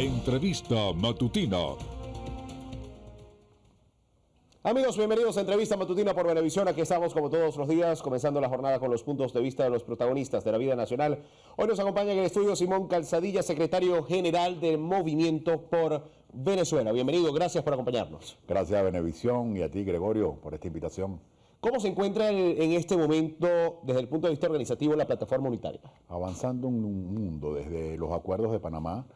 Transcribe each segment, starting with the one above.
Entrevista Matutina. Amigos, bienvenidos a Entrevista Matutina por Venevisión. Aquí estamos como todos los días, comenzando la jornada con los puntos de vista de los protagonistas de la vida nacional. Hoy nos acompaña en el estudio Simón Calzadilla, secretario general del Movimiento por Venezuela. Bienvenido, gracias por acompañarnos. Gracias a Venevisión y a ti, Gregorio, por esta invitación. ¿Cómo se encuentra en este momento, desde el punto de vista organizativo, la plataforma unitaria? Avanzando en un mundo, desde los acuerdos de Panamá,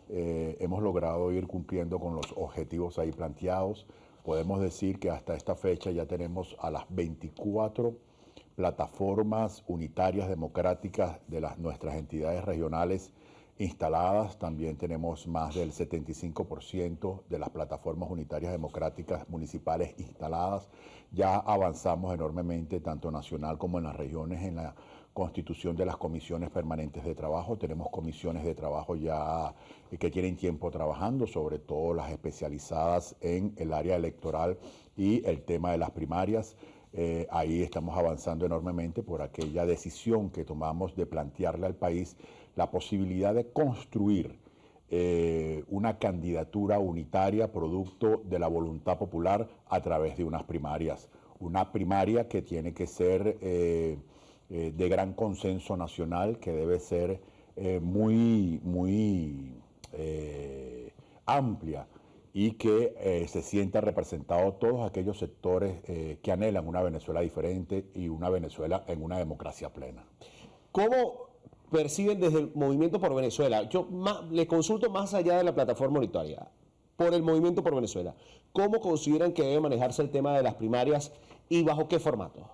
hemos logrado ir cumpliendo con los objetivos ahí planteados. Podemos decir que hasta esta fecha ya tenemos a las 24 plataformas unitarias democráticas de nuestras entidades regionales instaladas. También tenemos más del 75% de las plataformas unitarias democráticas municipales instaladas. Ya avanzamos enormemente, tanto nacional como en las regiones, en la constitución de las comisiones permanentes de trabajo. Tenemos comisiones de trabajo ya que tienen tiempo trabajando, sobre todo las especializadas en el área electoral y el tema de las primarias. Ahí estamos avanzando enormemente por aquella decisión que tomamos de plantearle al país la posibilidad de construir una candidatura unitaria producto de la voluntad popular a través de unas primarias. Una primaria que tiene que ser de gran consenso nacional, que debe ser muy amplia y que se sienta representado todos aquellos sectores que anhelan una Venezuela diferente y una Venezuela en una democracia plena. ¿Cómo perciben desde el Movimiento por Venezuela? Yo le consulto más allá de la plataforma unitaria, por el Movimiento por Venezuela. ¿Cómo consideran que debe manejarse el tema de las primarias y bajo qué formato?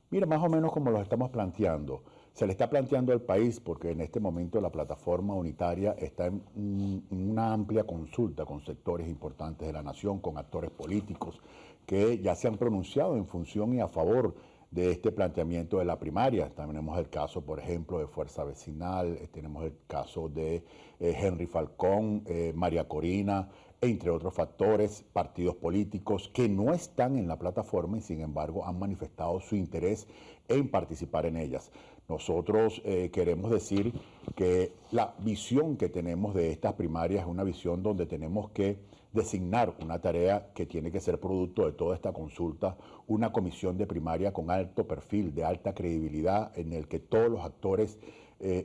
Mira, más o menos como lo estamos planteando. Se le está planteando al país porque en este momento la plataforma unitaria está en una amplia consulta con sectores importantes de la nación, con actores políticos que ya se han pronunciado en función y a favor de este planteamiento de la primaria. También tenemos el caso, por ejemplo, de Fuerza Vecinal, tenemos el caso de Henry Falcón, María Corina, entre otros factores, partidos políticos que no están en la plataforma y sin embargo han manifestado su interés en participar en ellas. Nosotros queremos decir que la visión que tenemos de estas primarias es una visión donde tenemos que designar una tarea que tiene que ser producto de toda esta consulta, una comisión de primaria con alto perfil, de alta credibilidad, en el que todos los actores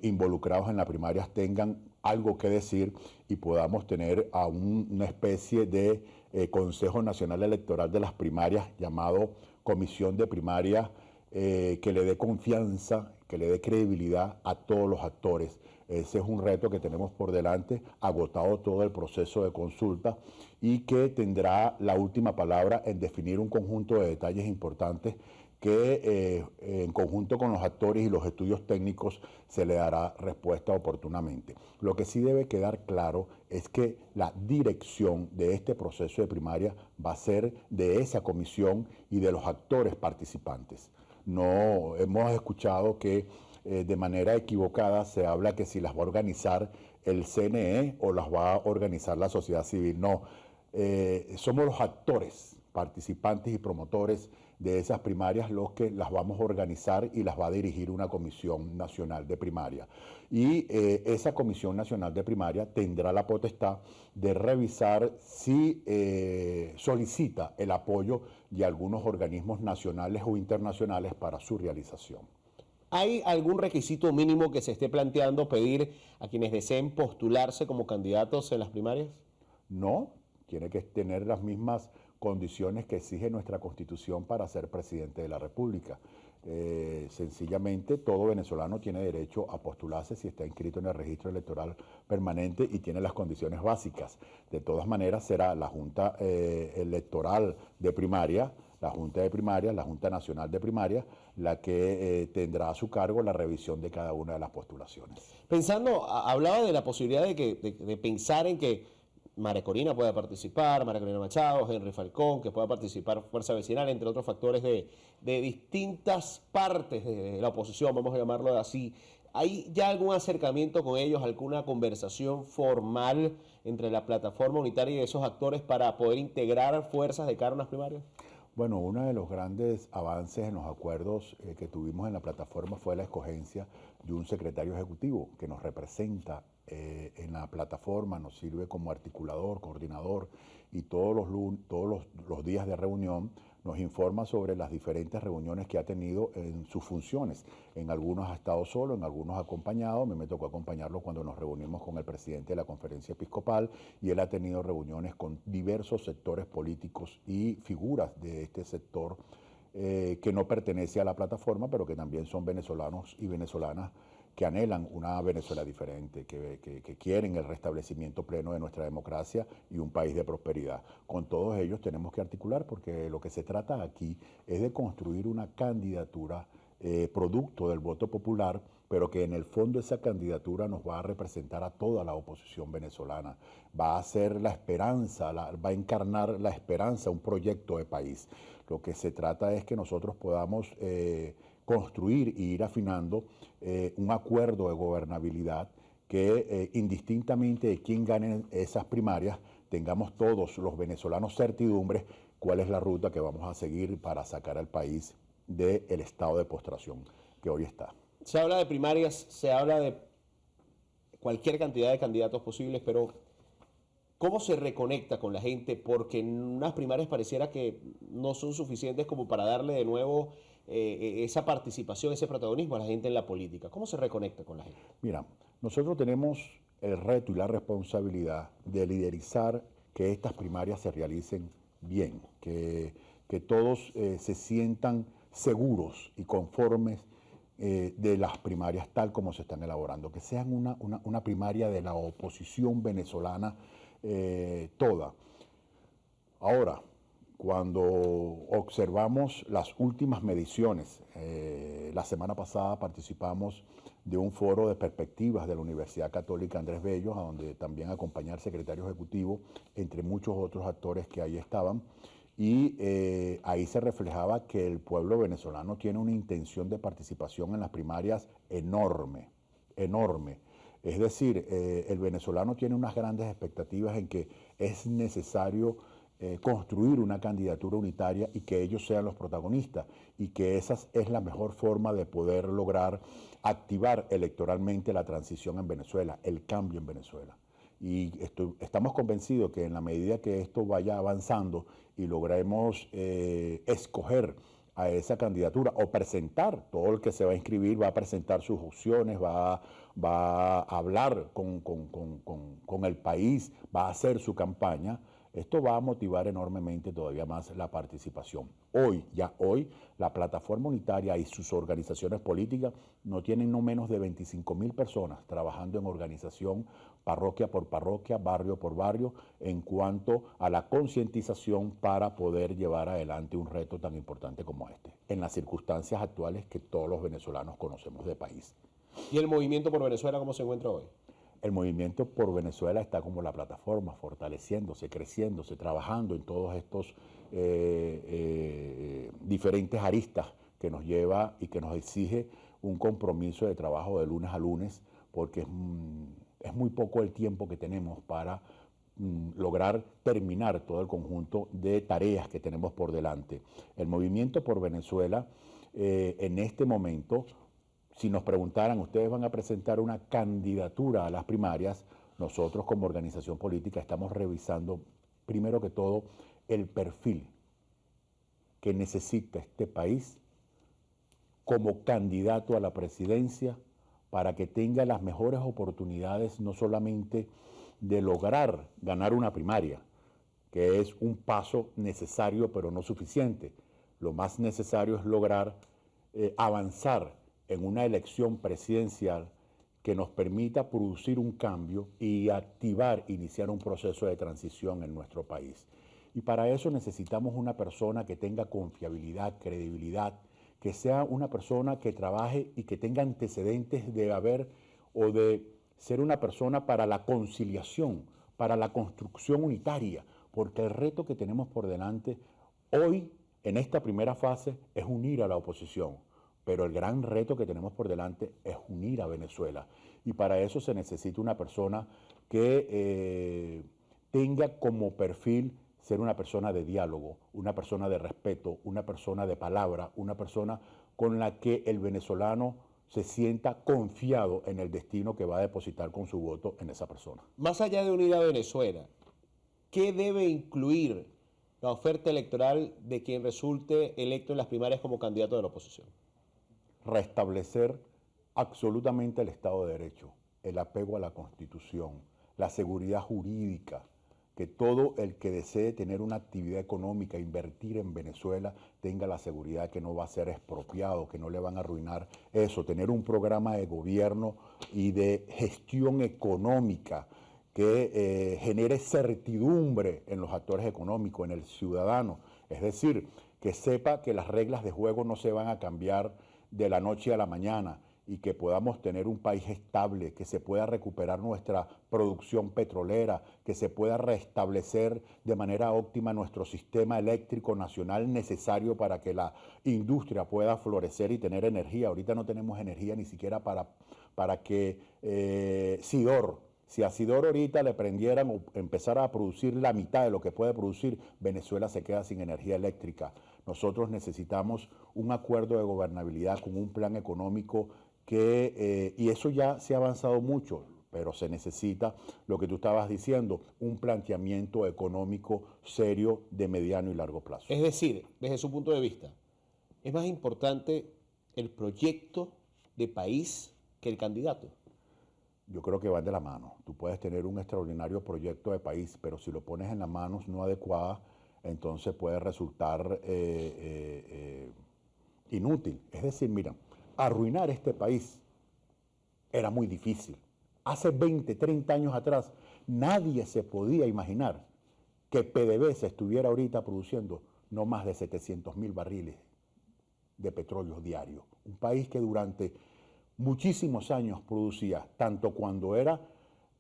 involucrados en las primarias tengan algo que decir y podamos tener a una especie de Consejo Nacional Electoral de las Primarias llamado Comisión de Primarias que le dé confianza, que le dé credibilidad a todos los actores. Ese es un reto que tenemos por delante, agotado todo el proceso de consulta y que tendrá la última palabra en definir un conjunto de detalles importantes que en conjunto con los actores y los estudios técnicos se le dará respuesta oportunamente. Lo que sí debe quedar claro es que la dirección de este proceso de primaria va a ser de esa comisión y de los actores participantes. No hemos escuchado que de manera equivocada se habla que si las va a organizar el CNE o las va a organizar la sociedad civil. No, somos los actores, participantes y promotores de esas primarias los que las vamos a organizar y las va a dirigir una Comisión Nacional de Primaria. Y esa Comisión Nacional de Primaria tendrá la potestad de revisar si solicita el apoyo de algunos organismos nacionales o internacionales para su realización. ¿Hay algún requisito mínimo que se esté planteando pedir a quienes deseen postularse como candidatos en las primarias? No, tiene que tener las mismas condiciones que exige nuestra Constitución para ser presidente de la República. Sencillamente, todo venezolano tiene derecho a postularse si está inscrito en el registro electoral permanente y tiene las condiciones básicas. De todas maneras, será la Junta Electoral de Primaria, la Junta Nacional de Primaria, la que tendrá a su cargo la revisión de cada una de las postulaciones. Hablaba de la posibilidad de pensar en que María Corina pueda participar, María Corina Machado, Henry Falcón, que pueda participar Fuerza Vecinal, entre otros factores de distintas partes de la oposición, vamos a llamarlo así. ¿Hay ya algún acercamiento con ellos, alguna conversación formal entre la plataforma unitaria y esos actores para poder integrar fuerzas de cara a unas primarias? Bueno, uno de los grandes avances en los acuerdos que tuvimos en la plataforma fue la escogencia de un secretario ejecutivo que nos representa en la plataforma, nos sirve como articulador, coordinador y todos los días de reunión nos informa sobre las diferentes reuniones que ha tenido en sus funciones. En algunos ha estado solo, en algunos acompañado. Me tocó acompañarlo cuando nos reunimos con el presidente de la Conferencia Episcopal y él ha tenido reuniones con diversos sectores políticos y figuras de este sector que no pertenece a la plataforma, pero que también son venezolanos y venezolanas que anhelan una Venezuela diferente, que quieren el restablecimiento pleno de nuestra democracia y un país de prosperidad. Con todos ellos tenemos que articular porque lo que se trata aquí es de construir una candidatura producto del voto popular, pero que en el fondo esa candidatura nos va a representar a toda la oposición venezolana. Va a ser la esperanza, va a encarnar la esperanza, un proyecto de país. Lo que se trata es que nosotros podamos construir y ir afinando un acuerdo de gobernabilidad que indistintamente de quién gane esas primarias, tengamos todos los venezolanos certidumbres cuál es la ruta que vamos a seguir para sacar al país del estado de postración que hoy está. Se habla de primarias, se habla de cualquier cantidad de candidatos posibles, pero ¿cómo se reconecta con la gente? Porque en unas primarias pareciera que no son suficientes como para darle de nuevo esa participación, ese protagonismo a la gente en la política. ¿Cómo se reconecta con la gente? Mira, nosotros tenemos el reto y la responsabilidad de liderizar que estas primarias se realicen bien, que todos se sientan seguros y conformes de las primarias tal como se están elaborando, que sean una primaria de la oposición venezolana toda. Ahora, cuando observamos las últimas mediciones, la semana pasada participamos de un foro de perspectivas de la Universidad Católica Andrés Bello, a donde también acompañó el secretario ejecutivo, entre muchos otros actores que ahí estaban, y ahí se reflejaba que el pueblo venezolano tiene una intención de participación en las primarias enorme, enorme. Es decir, el venezolano tiene unas grandes expectativas en que es necesario construir una candidatura unitaria y que ellos sean los protagonistas y que esa es la mejor forma de poder lograr activar electoralmente la transición en Venezuela, el cambio en Venezuela. Y estamos convencidos que en la medida que esto vaya avanzando y logremos escoger a esa candidatura o presentar, todo el que se va a inscribir va a presentar sus opciones, va a hablar con el país, va a hacer su campaña. Esto va a motivar enormemente todavía más la participación. Ya hoy, la plataforma unitaria y sus organizaciones políticas no tienen no menos de 25.000 personas trabajando en organización, parroquia por parroquia, barrio por barrio, en cuanto a la concientización para poder llevar adelante un reto tan importante como este, en las circunstancias actuales que todos los venezolanos conocemos de país. ¿Y el movimiento por Venezuela cómo se encuentra hoy? El movimiento por Venezuela está como la plataforma, fortaleciéndose, creciéndose, trabajando en todos estos diferentes aristas que nos lleva y que nos exige un compromiso de trabajo de lunes a lunes, porque es muy poco el tiempo que tenemos para lograr terminar todo el conjunto de tareas que tenemos por delante. El movimiento por Venezuela en este momento, si nos preguntaran, ¿ustedes van a presentar una candidatura a las primarias? Nosotros como organización política estamos revisando, primero que todo, el perfil que necesita este país como candidato a la presidencia para que tenga las mejores oportunidades no solamente de lograr ganar una primaria, que es un paso necesario pero no suficiente. Lo más necesario es lograr avanzar en una elección presidencial que nos permita producir un cambio y iniciar un proceso de transición en nuestro país. Y para eso necesitamos una persona que tenga confiabilidad, credibilidad, que sea una persona que trabaje y que tenga antecedentes de haber o de ser una persona para la conciliación, para la construcción unitaria, porque el reto que tenemos por delante hoy, en esta primera fase, es unir a la oposición. Pero el gran reto que tenemos por delante es unir a Venezuela. Y para eso se necesita una persona que tenga como perfil ser una persona de diálogo, una persona de respeto, una persona de palabra, una persona con la que el venezolano se sienta confiado en el destino que va a depositar con su voto en esa persona. Más allá de unir a Venezuela, ¿qué debe incluir la oferta electoral de quien resulte electo en las primarias como candidato de la oposición? Restablecer absolutamente el Estado de Derecho, el apego a la Constitución, la seguridad jurídica, que todo el que desee tener una actividad económica, invertir en Venezuela, tenga la seguridad que no va a ser expropiado, que no le van a arruinar eso, tener un programa de gobierno y de gestión económica que genere certidumbre en los actores económicos, en el ciudadano, es decir, que sepa que las reglas de juego no se van a cambiar de la noche a la mañana, y que podamos tener un país estable, que se pueda recuperar nuestra producción petrolera, que se pueda restablecer de manera óptima nuestro sistema eléctrico nacional necesario para que la industria pueda florecer y tener energía. Ahorita no tenemos energía ni siquiera para que si a Sidor ahorita le prendieran o empezara a producir la mitad de lo que puede producir, Venezuela se queda sin energía eléctrica. Nosotros necesitamos un acuerdo de gobernabilidad con un plan económico y eso ya se ha avanzado mucho, pero se necesita, lo que tú estabas diciendo, un planteamiento económico serio de mediano y largo plazo. Es decir, desde su punto de vista, ¿es más importante el proyecto de país que el candidato? Yo creo que van de la mano. Tú puedes tener un extraordinario proyecto de país, pero si lo pones en las manos no adecuadas, entonces puede resultar inútil. Es decir, mira, arruinar este país era muy difícil. Hace 20, 30 años atrás, nadie se podía imaginar que PDVSA estuviera ahorita produciendo no más de 700.000 barriles de petróleo diario. Un país que durante muchísimos años producía, tanto cuando era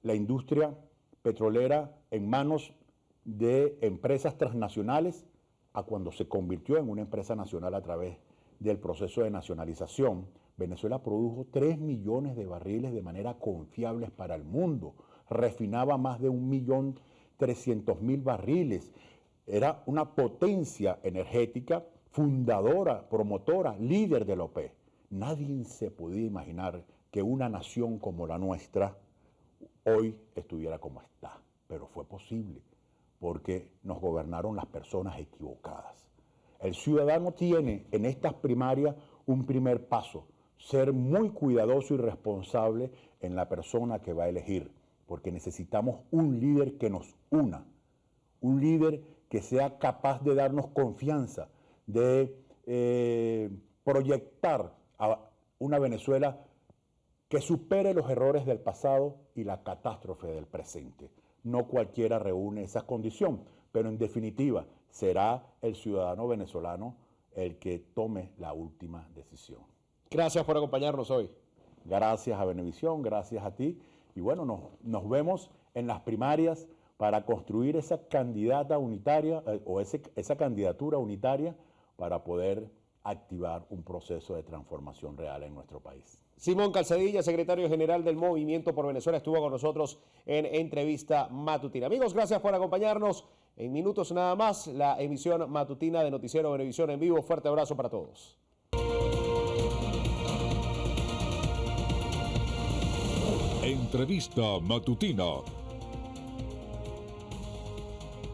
la industria petrolera en manos de empresas transnacionales, a cuando se convirtió en una empresa nacional a través del proceso de nacionalización. Venezuela produjo 3 millones de barriles de manera confiable para el mundo, refinaba más de 1.300.000 barriles, era una potencia energética, fundadora, promotora, líder de la OPEP. Nadie se podía imaginar que una nación como la nuestra hoy estuviera como está, pero fue posible porque nos gobernaron las personas equivocadas. El ciudadano tiene en estas primarias un primer paso, ser muy cuidadoso y responsable en la persona que va a elegir, porque necesitamos un líder que nos una, un líder que sea capaz de darnos confianza, de proyectar a una Venezuela que supere los errores del pasado y la catástrofe del presente. No cualquiera reúne esa condición, pero en definitiva será el ciudadano venezolano el que tome la última decisión. Gracias por acompañarnos hoy. Gracias a Venevisión, gracias a ti. Y bueno, nos vemos en las primarias para construir esa candidata unitaria esa candidatura unitaria para poder activar un proceso de transformación real en nuestro país. Simón Calzadilla, secretario general del Movimiento por Venezuela, estuvo con nosotros en Entrevista Matutina. Amigos, gracias por acompañarnos. En minutos nada más, la emisión matutina de Noticiero Venevisión en vivo. Fuerte abrazo para todos. Entrevista Matutina